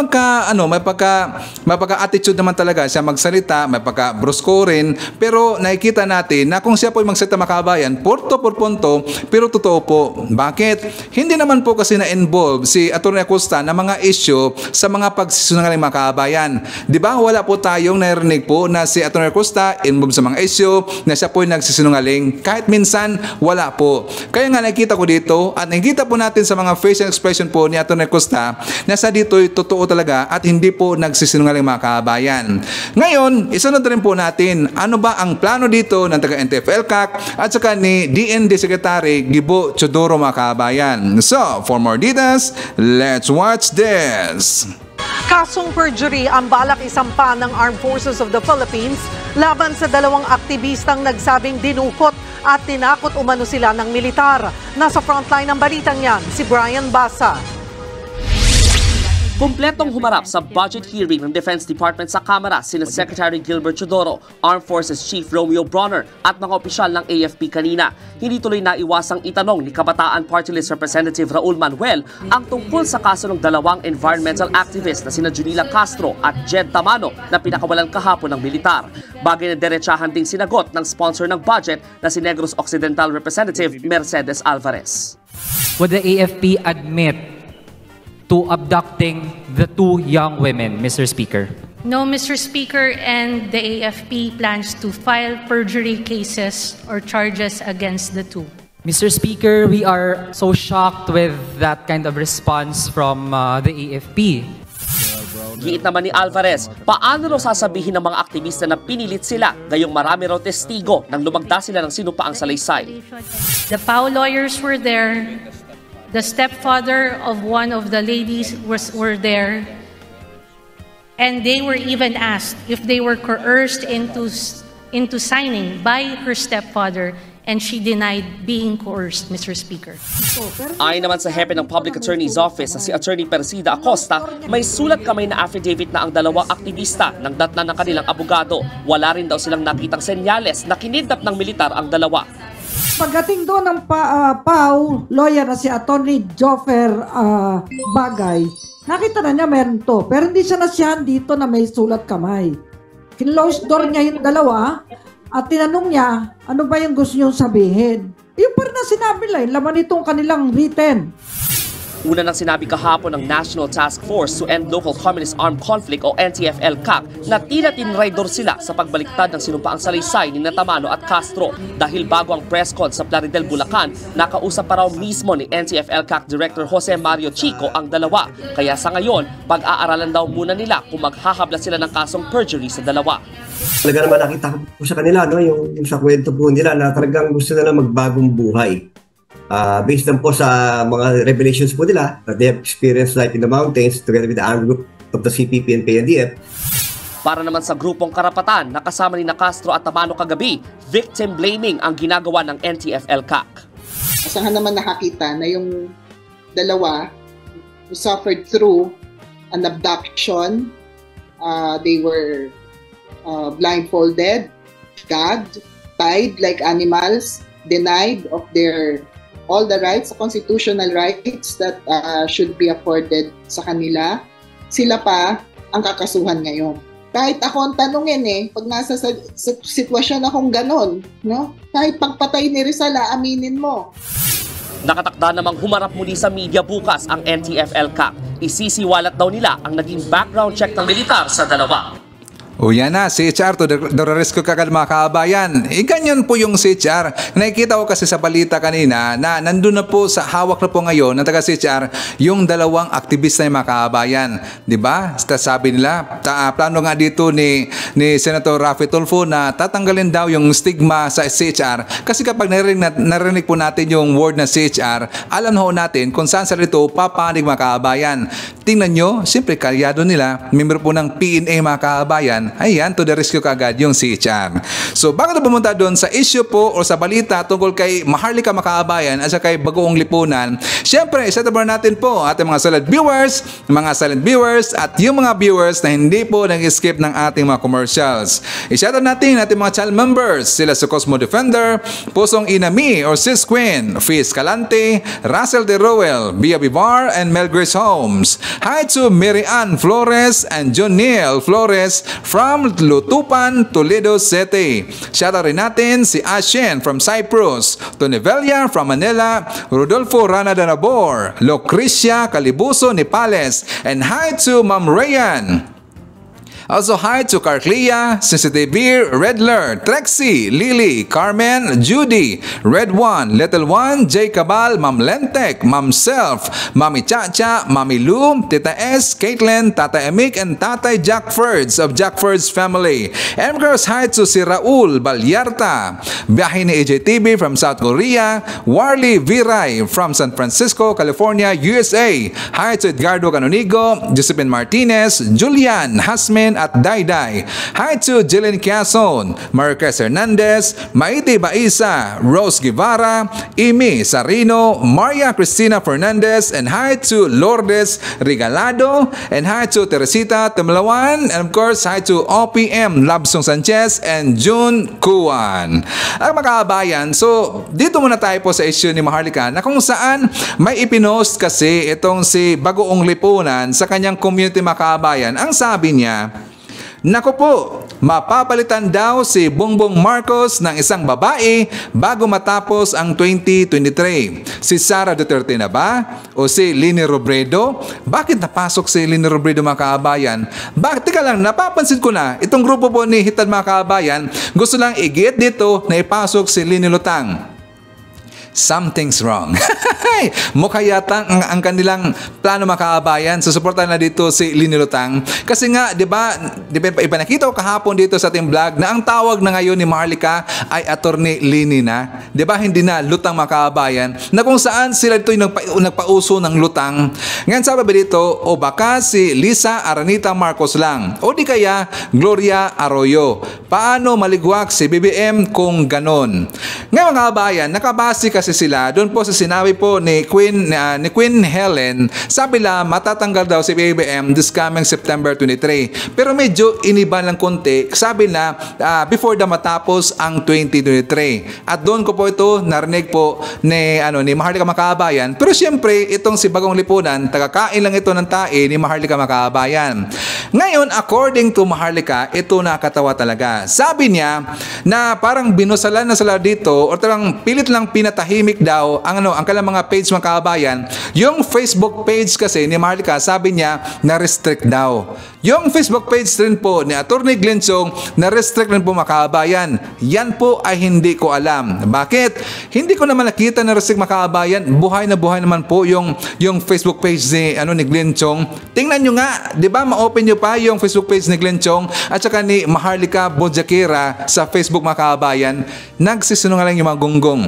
pagka-attitude naman talaga siya magsalita, may pagka-brusko rin, pero nakikita natin na kung siya po magsalita mga kaabayan, punto por punto, pero totoo po. Bakit? Hindi naman po kasi na-involve si Atty. Acosta na mga issue sa mga pagsisunungaling mga kaabayan. Di ba? Wala po tayong narinig po na si Atty. Acosta involved sa mga issue na siya po ay nagsisinungaling. Kahit minsan, wala po. Kaya nga nakikita ko dito at nakikita po natin sa mga facial expression po ni Atty. Acosta na sa dito ay totoo talaga at hindi po nagsisinungaling mga kaabayan. Ngayon, isunod rin po natin ano ba ang plano dito ng taga-NTF-ELCAC at saka ni DND Secretary Gibo Chodoro mga kaabayan. So, for more details, let's watch this. Kasong perjury ang balak isampa ng Armed Forces of the Philippines laban sa dalawang aktivistang nagsabing dinukot at tinakot umano sila ng militar. Nasa frontline ng balitang yan, si Brian Basa. Kumpletong humarap sa budget hearing ng Defense Department sa Kamara sina Secretary Gilbert Chodoro, Armed Forces Chief Romeo Bronner at mga opisyal ng AFP kanina. Hindi tuloy naiwasang itanong ni Kabataan Party List Representative Raul Manuel ang tungkol sa kaso ng dalawang environmental activists na sina Junila Castro at Jed Tamano na pinakawalan kahapon ng militar. Bagay na derechahan ding sinagot ng sponsor ng budget na si Negros Occidental Representative Mercedes Alvarez. Would the AFP admit to abducting the two young women, Mr. Speaker? No, Mr. Speaker, and the AFP plans to file perjury cases or charges against the two. Mr. Speaker, we are so shocked with that kind of response from the AFP. Giit naman ni Alvarez, paano raw sasabihin ng mga aktivista na pinilit sila gayong marami raw testigo nang lumagda sila ng sinumpaang salaysay. The PAO lawyers were there. The stepfather of one of the ladies were there. And they were even asked if they were coerced into signing by her stepfather, and she denied being coerced, Mr. Speaker. Ayon naman sa hepe ng Public Attorney's Office na si Attorney Persida Acosta, may sulat kamay na affidavit na ang dalawang aktivista nang datnan ng kanilang abogado. Wala rin daw silang nakitang senyales na kinidnap ng militar ang dalawa. Pagdating doon ng PAO, lawyer na si Attorney Joffer Bagay, nakita na niya meron to, pero hindi siya nasiyahan dito na may sulat kamay. Kinlose door niya yung dalawa at tinanong niya, ano ba yung gusto niyong sabihin? Yung parang na sinabi lang, laman itong kanilang written. Una nang sinabi kahapon ng National Task Force to End Local Communist Armed Conflict o NTF-ELCAC na tila tinraidor sila sa pagbaliktad ng sinumpaang salaysay ni Tamano at Castro. Dahil bago ang press con sa Plaridel, Bulacan, nakausap pa raw mismo ni NTF-ELCAC Director Jose Mario Chico ang dalawa. Kaya sa ngayon, pag-aaralan daw muna nila kung maghahabla sila ng kasong perjury sa dalawa. Talaga naman nakita ko sa kanila, no, yung sa kwento po nila na talagang gusto nila magbagong buhay. Based lang po sa mga revelations po nila that they have experienced life in the mountains together with the armed group of the CPP and PNDF. Para naman sa grupong karapatan, nakasama ni Castro at Tamano kagabi, victim blaming ang ginagawa ng NTF-ELCAC. Asahan naman nakakita na yung dalawa who suffered through an abduction, they were blindfolded, gagged, tied like animals, denied of their all the rights, constitutional rights that should be afforded sa kanila. Sila pa ang kakasuhan ngayon. Kahit ako ang tanungin pag nasa sitwasyon akong ganon, no? Kahit pagpatay ni Rizal, aminin mo. Nakatakda namang humarap muli sa media bukas ang NTF-ELCAC. Isisiwalat daw nila ang naging background check ng militar sa dalawa. O yan na, si HR to Dororesco kagad mga kabayan. Ganyan po yung si HR. Nakikita ko kasi sa balita kanina na nandun na po sa hawak na po ngayon ng taga si HR yung dalawang aktivista ng mga kabayan. Diba? Sabi nila, plano nga dito ni Senator Raffy Tulfo na tatanggalin daw yung stigma sa CHR. Kasi kapag narinig po natin yung word na CHR, alam na ho natin kung saan sa rito papanig mga kabayan. Tingnan nyo, siyempre kalyado nila, member po ng PNA mga kabayan. Ayan, to the rescue kagad yung CHR. So, bago na pumunta doon sa issue po o sa balita tungkol kay Maharlika Makabayan at sa kay Bagoong Lipunan, syempre, isatabar natin po ating mga silent viewers at yung mga viewers na hindi po nag-skip ng ating mga commercials. Isatabar natin ating mga channel members, sila sa Cosmo Defender, Pusong Inami or Sis Queen, Fiz Calante, Russell De Roel, Bia Vivar, and Mel Grace Holmes. Hi to Mary Ann Flores and John Neil Flores from Lutupan, Toledo City. Shoutout rin natin si Ashen from Cyprus, Tonivelia from Manila, Rodolfo Rana de Nabor, Lucrecia Calibuso Nipales, and hi to Ma'am Rayan. Also, hi to Carclia, Sisitibir, Redler, Trexie, Lily, Carmen, Judy, Red One, Little One, J. Cabal, Ma'am Lentek, Ma'am Self, Mami Chacha, Mami Lou, Tita S, Caitlin, Tata Emik, and Tatay Jack Fords of Jack Fords family. And of course, hi to si Raul Balyarta, biyahe ni AJTV from South Korea, Warley Viray from San Francisco, California, USA. Hi to Edgardo Canonigo, Josephine Martinez, Julian, Hasmin, at Dayday. Hi to Jillian Quezon, Marquez Hernandez, Maite Baisa, Rose Guevara, Imi Sarino, Maria Cristina Fernandez, and hi to Lourdes Regalado, and hi to Teresita Tumlawan, and of course hi to OPM Labsong Sanchez and June Kuan. Ang mga kabayan, so dito muna tayo po sa issue ni Maharlika na kung saan may ipinost kasi itong si Bagoong Lipunan sa kanyang community mga kabayan. Ang sabi niya, naku po, mapapalitan daw si Bongbong Marcos ng isang babae bago matapos ang 2023. Si Sara Duterte na ba? O si Leni Robredo? Bakit napasok si Leni Robredo mga kabayan? Bakit? Teka lang, napapansin ko na itong grupo po ni Hitad mga kabayan gusto lang igit dito na ipasok si Leni Lutang. something's wrong. Mukha yata ang kanilang plano makaabayan. Susuportahan na dito si Lini Lutang. Kasi nga, di ba nakita ko kahapon dito sa ating vlog na ang tawag na ngayon ni Maharlika ay Attorney Lini na. Di ba hindi na Lutang makaabayan, na kung saan sila dito yung nagpauso ng lutang. Ngayon sabi ba dito, o baka si Lisa Aranita Marcos lang, o di kaya Gloria Arroyo. Paano maligwak si BBM kung ganon? Ngayon mga kabayan, nakabase kasi sila doon po sa sinabi po ni Queen Helen. Sabi la matatanggal daw si BBM this coming September 23. Pero medyo iniba lang konti. Sabi na before daw matapos ang 2023. At doon ko po ito narinig po ni Maharlika Makabayan. Pero siyempre itong si Bagong Lipunan, tagakain lang ito ng tae ni Maharlika Makabayan. Ngayon, according to Maharlika, ito nakakatawa talaga. Sabi niya na parang binusalan na sila dito o talagang pilit lang pinatahimik daw ang kanilang mga page mga kabayan. Yung Facebook page kasi ni Maharlika, sabi niya na-restrict daw. Yung Facebook page rin po ni Attorney Glenn Chong na-restrict rin po mga kabayan. Yan po ay hindi ko alam. Bakit? Hindi ko naman nakita na restrict mga kabayan. Buhay na buhay naman po yung Facebook page ni Glenn Chong. Tingnan nyo nga, di ba ma-open nyo pa yung Facebook page ni Glenn Chong at saka ni Maharlika Bojakera sa Facebook mga kabayan. Nagsisinungaling yung mga gonggong.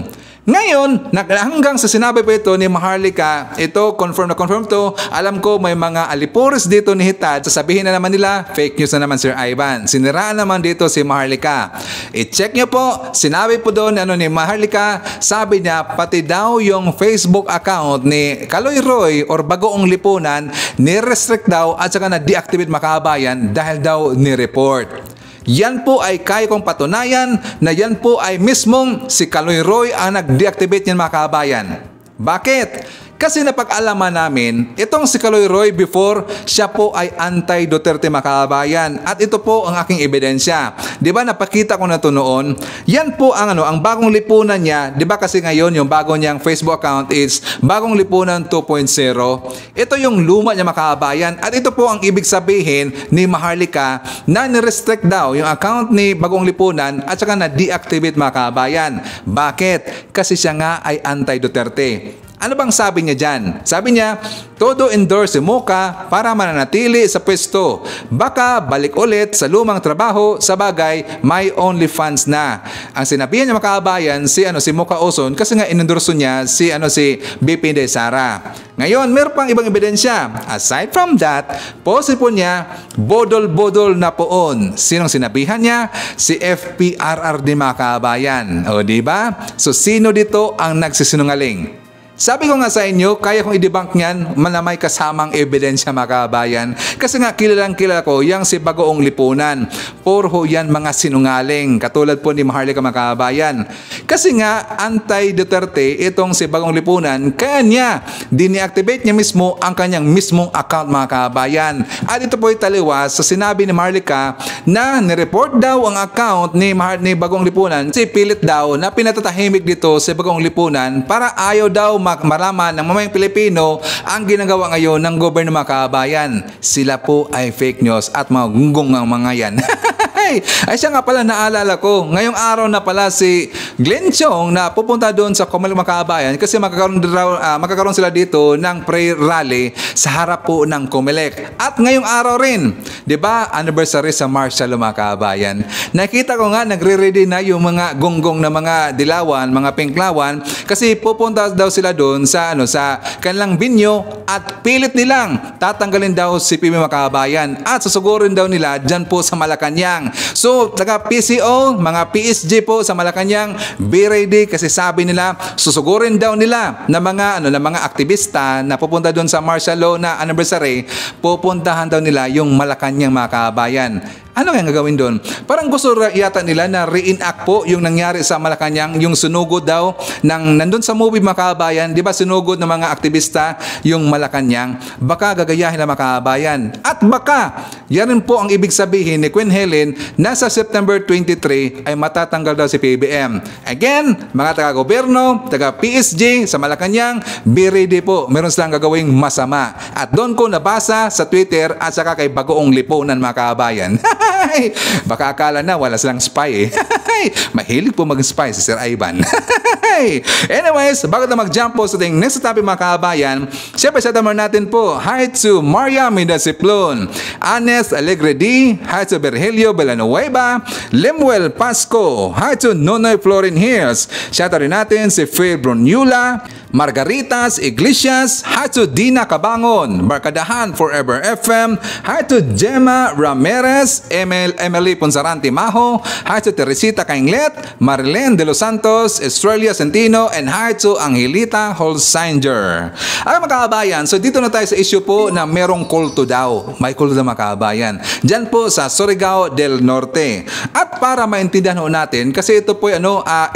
Ngayon, hanggang sa sinabi po ito ni Maharlika, ito, confirm to, alam ko may mga alipuris dito ni Hitad, sasabihin na naman nila, fake news na naman Sir Ivan. Siniraan naman dito si Maharlika. I-check nyo po, sinabi po doon ni Maharlika, sabi niya, pati daw yung Facebook account ni Kaloy Roy or Bagoong Lipunan, ni-restrict daw at saka na-deactivate makabayan dahil daw ni-report. Yan po ay kaya kong patunayan na yan po ay mismong si Kaloy Roy ang nag-deactivate niyan mga kabayan. Bakit? Kasi napag-alaman namin, itong si Kaloy Roy before, siya po ay anti-Duterte mga kabayan. At ito po ang aking ebidensya. Di ba napakita ko na ito noon? Yan po ang bagong lipunan niya. Di ba kasi ngayon yung bago niyang Facebook account is Bagong Lipunan 2.0. Ito yung luma niya mga kabayan. At ito po ang ibig sabihin ni Maharlika na ni-restrict daw yung account ni Bagong Lipunan at saka na-deactivate mga kabayan. Bakit? Kasi siya nga ay anti-Duterte. Ano bang sabi niya dyan? Sabi niya, todo endorse si Mocha para mananatili sa pwesto. Baka balik ulit sa lumang trabaho, sa bagay, may OnlyFans na. Ang sinabihan niya mga kabayan, si Mocha Oson, kasi nga inendorso niya si BP Inday Sara. Ngayon, meron pang ibang ebidensya. Aside from that, possible niya, bodol-bodol na poon. Sinong sinabihan niya? Si FPRR din mga kabayan. O diba? So, sino dito ang nagsisinungaling? Sabi ko nga sa inyo, kaya kong i-debunk niyan na may kasamang ebidensya mga kabayan. Kasi nga kilalang kilala ko, yang si Bagoong Lipunan. Puro yan mga sinungaling, katulad po ni Maharlika mga kabayan. Kasi nga, anti-Duterte itong si Bagong Lipunan, kaya niya, dini-activate niya mismo ang kanyang mismong account mga kabayan. At ito po ay taliwas sa sinabi ni Maharlika na nireport daw ang account ni Bagong Lipunan. Si pilit daw na pinatatahimik dito si Bagong Lipunan para ayaw daw maraman ng mamayang Pilipino ang ginagawa ngayon ng gobyerno mga kabayan. Sila po ay fake news at mga gunggong ang mga yan. Ay siya nga pala naalala ko, ngayong araw na pala si Glenn Chong na pupunta doon sa Comelec mga kabayan kasi magkakaroon sila dito ng prayer rally sa harap po ng Comelec. At ngayong araw rin, di ba, anniversary sa Marshall mga kabayan. Nakita ko nga nagre-ready na yung mga gonggong na mga dilawan, mga pinklawan kasi pupunta daw sila doon sa kanilang binyo at pilit nilang tatanggalin daw si PB mga kabayan at susugurin daw nila dyan po sa Malacanang. So, taga PCO, mga PSG po sa Malacanang, be ready kasi sabi nila, susugurin daw nila na mga aktivista na pupunta doon sa martial law na anniversary, pupuntahan daw nila yung Malacanang mga kabayan. Ano kayang gagawin doon? Parang gusto yata nila na reenact po yung nangyari sa Malacanang, yung sunugod daw nandun sa movie mga kabayan, di ba sunugod ng mga aktivista yung Malacanang, baka gagayahin na mga kabayan. At baka, yan rin po ang ibig sabihin ni Queen Helen na sa September 23 ay matatanggal daw si PBM. Again, mga taga-gobyerno, taga-PSG sa Malacanang, be ready po, meron silang gagawing masama. At doon ko nabasa sa Twitter at saka kay Bagoong Lipunan mga kabayan. Baka akala na wala silang spy eh. Mahilig po mag-spy si Sir Ivan. Okay! Anyways, bago na mag-jump po sa ating next topic mga kabayan, siyempre sa tamar natin po, hi to Maria Mindasiplon, Anes Alegre D, hi to Virgilio Villanueva, Lemuel Pasco, hi to Nonoy Florin Hills, shout out rin natin si Phil Brunula, Margaritas Iglesias, hi to Dina Cabangon, Barkadahan Forever FM, hi to Gemma Ramirez, Emily Ponzarante Maho, hi to Teresita Kainglet, Marilyn De Los Santos, Estrella Centino, and hi to Angelita Holsinger. Ay mga kabayan, so dito na tayo sa issue po na merong kulto daw. May kulto na mga kabayan. Diyan po sa Surigao del Norte. At para maintindihan ho natin, kasi ito po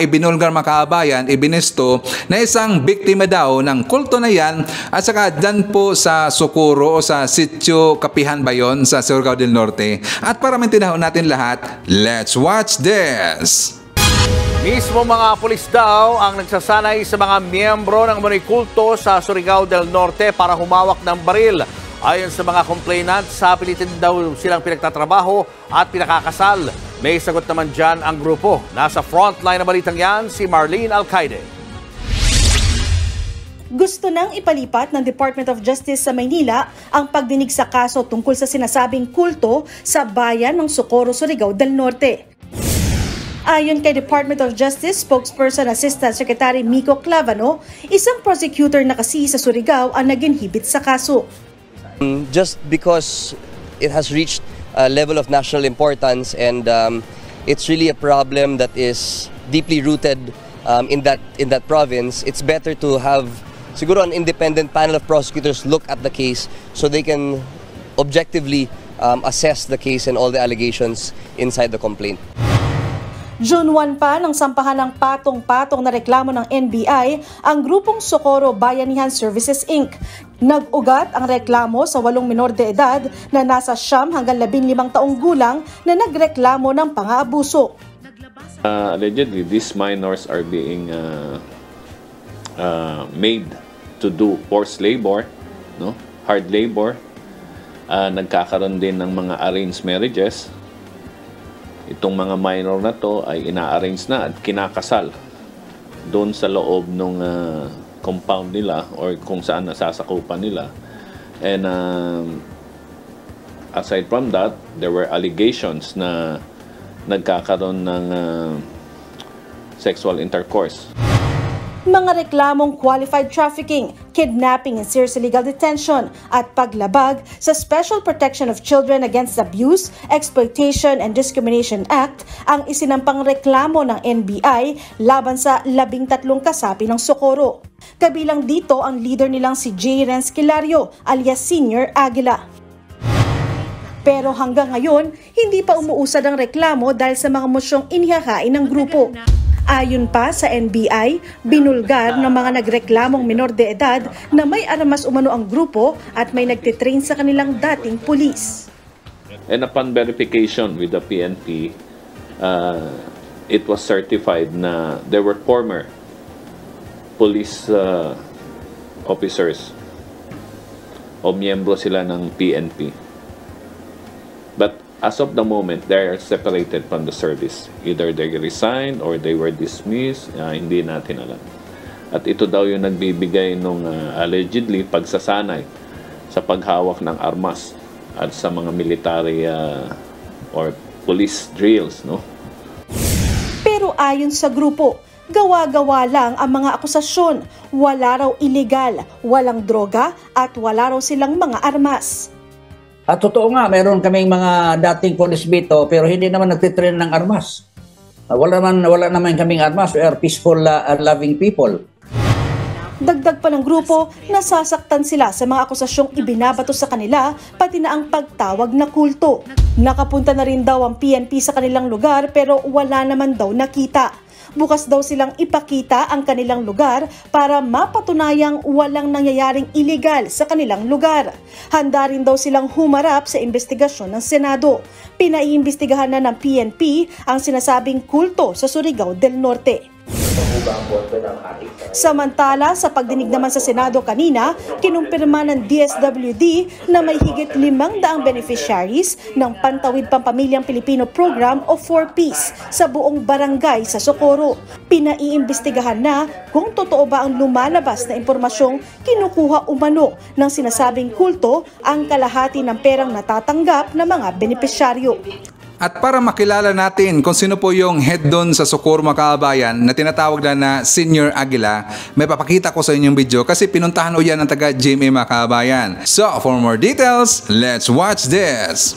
ibinulgar mga kabayan, ibinesto na isang biktima daw ng kulto na yan, at saka dyan po sa Socorro o sa Sitio Kapihan ba yun, sa Surigao del Norte. At para maintindihan natin lahat, let's watch this! Mismo mga pulis daw ang nagsasanay sa mga miyembro ng monikulto sa Surigao del Norte para humawak ng baril. Ayon sa mga complainant, sa pilitin daw silang pinagtatrabaho at pinakakasal. May sagot naman dyan ang grupo. Nasa frontline na balitang yan, si Marlene Alcaide. Gusto nang ipalipat ng Department of Justice sa Maynila ang pagdinig sa kaso tungkol sa sinasabing kulto sa bayan ng Socorro, Surigao del Norte. Ayon kay Department of Justice spokesperson Assistant Secretary Miko Clavano, isang prosecutor na kasi sa Surigao ang naginhibit sa kaso. Just because it has reached a level of national importance and it's really a problem that is deeply rooted in that province, it's better to have siguro an independent panel of prosecutors look at the case so they can objectively assess the case and all the allegations inside the complaint. June 1 pa nang sampahan ng patong-patong na reklamo ng NBI ang grupong Socorro Bayanihan Services Inc. Nag-ugat ang reklamo sa 8 minor de edad na nasa 9 hanggang 15 taong gulang na nagreklamo ng pang-aabuso. Allegedly, these minors are being made to do forced labor, no? Hard labor. Nagkakaroon din ng mga arranged marriages. Itong mga minor na to ay ina-arrange na at kinakasal doon sa loob ng compound nila or kung saan nasasakupan nila. And aside from that, there were allegations na nagkakaroon ng sexual intercourse. Mga reklamong qualified trafficking, kidnapping and serious illegal detention at paglabag sa Special Protection of Children Against Abuse, Exploitation and Discrimination Act ang isinampang reklamo ng NBI laban sa 13 kasapi ng Socorro. Kabilang dito ang leader nilang si J. Renz Kilario alias Senior Aguila. Pero hanggang ngayon, hindi pa umuusad ang reklamo dahil sa mga mosyong inihahain ng grupo. Ayon pa sa NBI, binulgar ng mga nagreklamong minor de edad na may armas umano ang grupo at may nagtitrain sa kanilang dating pulis. And upon verification with the PNP, it was certified na there were former police officers o miyembro sila ng PNP. But as of the moment, they are separated from the service. Either they resigned or they were dismissed. Hindi natin alam. At ito daw yung nagbibigay ng allegedly pagsasanay sa paghawak ng armas at sa mga military or police drills, no? Pero ayon sa grupo, gawa-gawa lang ang mga akusasyon. Wala raw illegal, walang droga at wala raw silang mga armas. At totoo nga, meron kaming mga dating police bito pero hindi naman nagtitrain ng armas. Wala naman kaming armas. We are peaceful, loving people. Dagdag pa ng grupo, nasasaktan sila sa mga akusasyong ibinabato sa kanila, pati na ang pagtawag na kulto. Nakapunta na rin daw ang PNP sa kanilang lugar pero wala naman daw nakita. Bukas daw silang ipakita ang kanilang lugar para mapatunayang walang nangyayaring illegal sa kanilang lugar. Handa rin daw silang humarap sa investigasyon ng Senado. Pinaiimbestigahan na ng PNP ang sinasabing kulto sa Surigao del Norte. Ano ba ang punto ng ating Samantala, sa pagdinig naman sa Senado kanina, kinumpirma ng DSWD na may higit 500 beneficiaries ng Pantawid Pampamilyang Pilipino Program o 4Ps sa buong barangay sa Socorro. Pinaiimbestigahan na kung totoo ba ang lumalabas na impormasyong kinukuha umano ng sinasabing kulto ang kalahati ng perang natatanggap ng mga benepisyaryo. At para makilala natin kung sino po yung head doon sa Socorro mga kabayan na tinatawag na Senior Aguila, may papakita ko sa inyong video kasi pinuntahan o yan ng taga GMA mga kabayan. So for more details, let's watch this!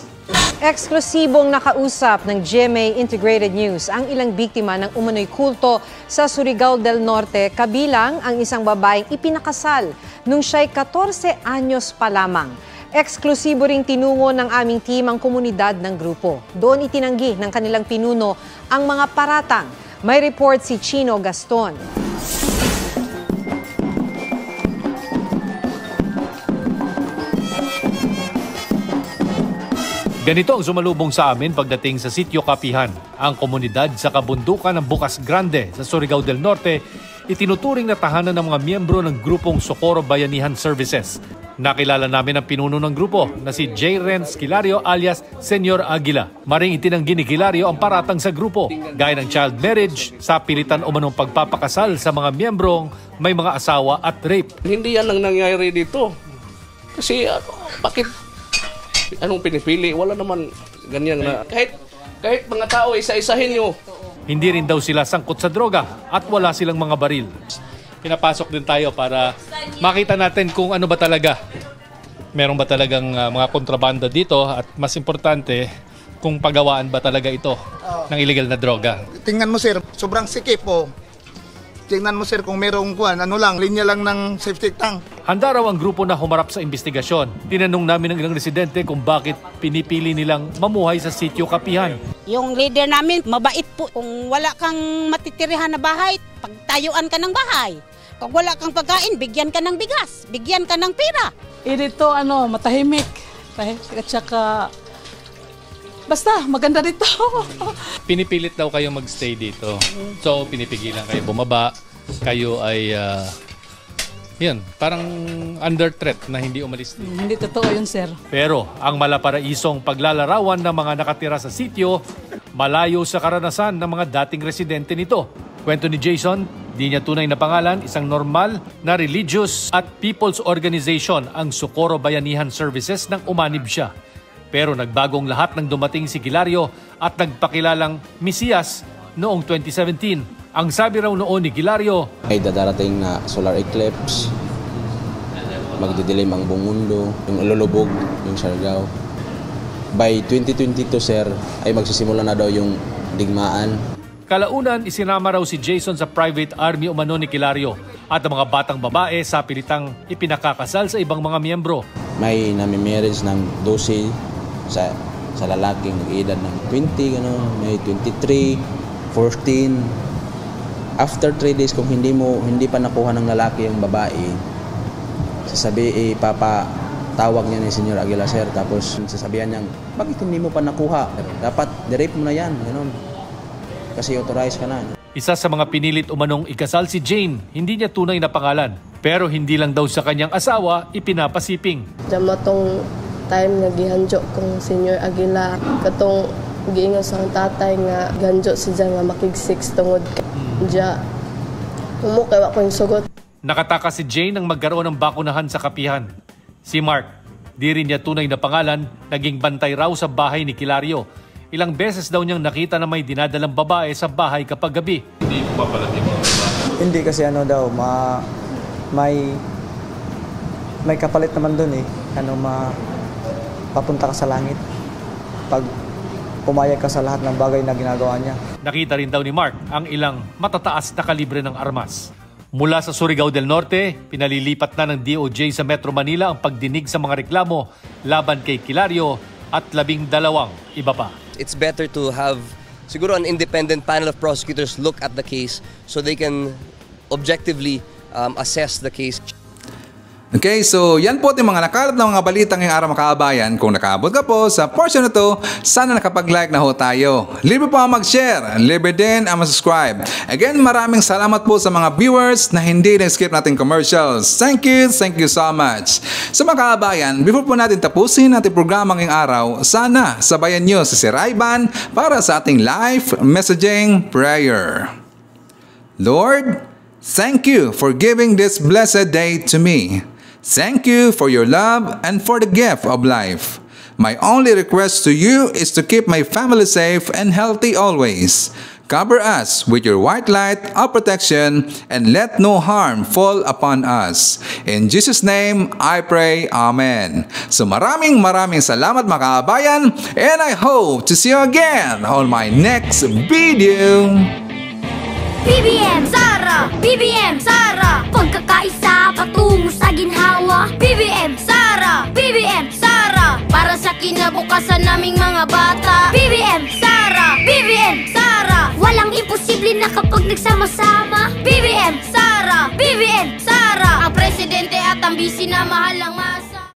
Eksklusibong nakausap ng GMA Integrated News ang ilang biktima ng umano'y kulto sa Surigao del Norte, kabilang ang isang babaeng ipinakasal nung siya'y 14 anyos pa lamang. Eksklusibo ring tinungo ng aming team ang komunidad ng grupo. Doon itinanggi ng kanilang pinuno ang mga paratang. May report si Chino Gaston. Ganito ang sumalubong sa amin pagdating sa Sitio Kapihan. Ang komunidad sa kabundukan ng Bukas Grande sa Surigao del Norte itinuturing na tahanan ng mga miyembro ng grupong Socorro Bayanihan Services. Nakilala namin ang pinuno ng grupo na si J. Renz Kilario alias Senior Aguila. Maring itinanggi ni Kilario ang paratang sa grupo, gaya ng child marriage, sa pilitan o manong pagpapakasal sa mga miyembrong may mga asawa at rape. Hindi yan ang nangyayari dito. Kasi bakit? Anong pinipili? Wala naman ganyan na. Kahit mga tao, isa-isahin nyo. Hindi rin daw sila sangkot sa droga at wala silang mga baril. Pinapasok din tayo para makita natin kung ano ba talaga. Meron ba talagang mga kontrabanda dito at mas importante kung pagawaan ba talaga ito ng illegal na droga. Tingnan mo sir, sobrang sikip po. Tingnan mo sir kung merong linya lang ng safety tank. Handa raw ang grupo na humarap sa investigasyon. Tinanong namin ng ilang residente kung bakit pinipili nilang mamuhay sa Sitio Kapihan. Yung leader namin, mabait po. Kung wala kang matitirihan na bahay, pagtayuan ka ng bahay. Kung wala kang pagkain, bigyan ka ng bigas, bigyan ka ng pera. Dito, matahimik. At saka, basta, maganda dito. Pinipilit daw kayo magstay dito. So, pinipigilan kayo bumaba. Kayo ay, parang under threat na hindi umalis dito. Hindi totoo yun, sir. Pero, ang malaparaisong paglalarawan ng mga nakatira sa sitio, malayo sa karanasan ng mga dating residente nito. Kwento ni Jason, di niya tunay na pangalan, isang normal na religious at people's organization ang Socorro Bayanihan Services nang umanib siya. Pero nagbagong lahat nang dumating si Kilario at nagpakilalang Mesiyas noong 2017. Ang sabi raw noon ni Kilario, ay dadarating na solar eclipse, magdidilim ang buong mundo, yung lulubog, yung Siargao. By 2022 sir, ay magsisimula na daw yung digmaan. Kalaunan, isinama raw si Jason sa private army umano ni Kilario at ang mga batang babae sa pilitang ipinakakasal sa ibang mga miyembro. May nami-marriage ng 12 sa lalaking nag-edad ng 20, may 23, 14. After 3 days, kung hindi pa nakuha ng lalaki ang babae, papatawag niya ni Senior Aguila sir, tapos sasabihan niya, bakit hindi mo pa nakuha? Dapat di-rape mo na yan, kasi authorized ka na. Isa sa mga pinilit umanong ikasal si Jane, hindi niya tunay na pangalan. Pero hindi lang daw sa kanyang asawa ipinapasiping. Dama tong time nga gihanjo kong Senior Aguila, katong giingon sa tatay nga ganjo siya nga makig-6 tungod diya. Umukay wa ko yung sugot. Nakataka si Jane nang magkaroon ng bakunahan sa Kapihan. Si Mark, di rin niya tunay na pangalan, naging bantay raw sa bahay ni Kilario. Ilang beses daw niyang nakita na may dinadalang babae sa bahay kapag gabi. Hindi mo pa pala Hindi kasi may kapalit naman doon papunta ka sa langit pag pumayag ka sa lahat ng bagay na ginagawa niya. Nakita rin daw ni Mark ang ilang matataas na kalibre ng armas. Mula sa Surigao del Norte, pinalilipat na ng DOJ sa Metro Manila ang pagdinig sa mga reklamo laban kay Kilario at 12 iba pa. It's better to have siguro an independent panel of prosecutors look at the case so they can objectively assess the case. Okay, so yan po yung mga nakalap na mga balita ngayong araw mga kabayan. Kung nakaabot ka po sa portion na to, sana nakapag-like na ho tayo. Libre po ang mag-share, libre din ang mag-subscribe. Again, maraming salamat po sa mga viewers na hindi na-skip natin commercials. Thank you so much. Sa mga kabayan, before po natin tapusin natin programa ngayong araw, sana sabayan nyo si Sir Ivan para sa ating live messaging prayer. Lord, thank you for giving this blessed day to me. Thank you for your love and for the gift of life. My only request to you is to keep my family safe and healthy always. Cover us with your white light of protection and let no harm fall upon us. In Jesus' name, I pray. Amen. So maraming salamat mga kabayan, and I hope to see you again on my next video. BBM Sara, BBM Sara, pagkakaisa patungo sa ginhawa. BBM Sara, BBM Sara, para sa kinabukasan naming mga bata. BBM Sara, BBM Sara, walang imposible na kapag nagsama-sama.